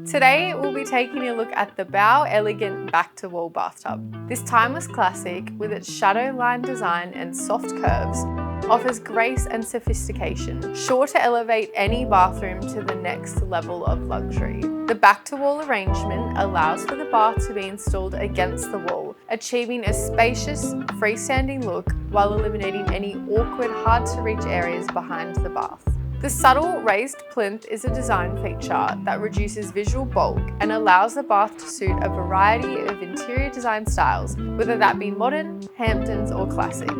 Today, we'll be taking a look at the Bow Elegant Back-to-Wall bathtub. This timeless classic, with its shadow line design and soft curves, offers grace and sophistication, sure to elevate any bathroom to the next level of luxury. The back-to-wall arrangement allows for the bath to be installed against the wall, achieving a spacious, freestanding look while eliminating any awkward, hard-to-reach areas behind the bath. The subtle raised plinth is a design feature that reduces visual bulk and allows the bath to suit a variety of interior design styles, whether that be modern, Hamptons or classic.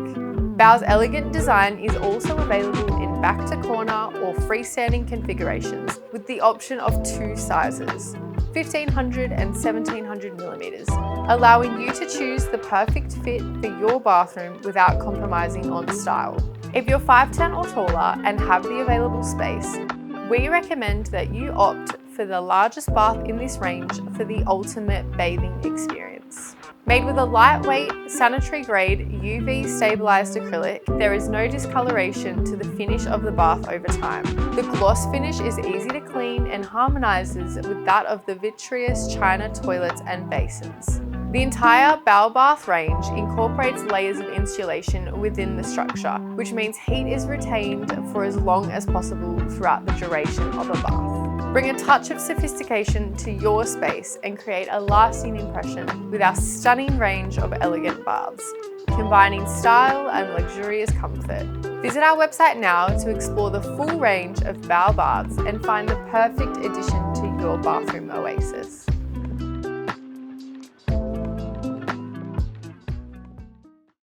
Bow's elegant design is also available in back-to-corner or freestanding configurations with the option of two sizes, 1500 and 1700 millimeters, allowing you to choose the perfect fit for your bathroom without compromising on style. If you're 5'10" or taller and have the available space, we recommend that you opt for the largest bath in this range for the ultimate bathing experience. Made with a lightweight, sanitary-grade, UV stabilized acrylic, there is no discoloration to the finish of the bath over time. The gloss finish is easy to clean and harmonizes with that of the vitreous china toilets and basins. The entire Bow Bath range incorporates layers of insulation within the structure, which means heat is retained for as long as possible throughout the duration of a bath. Bring a touch of sophistication to your space and create a lasting impression with our stunning range of elegant baths, combining style and luxurious comfort. Visit our website now to explore the full range of Bow baths and find the perfect addition to your bathroom oasis.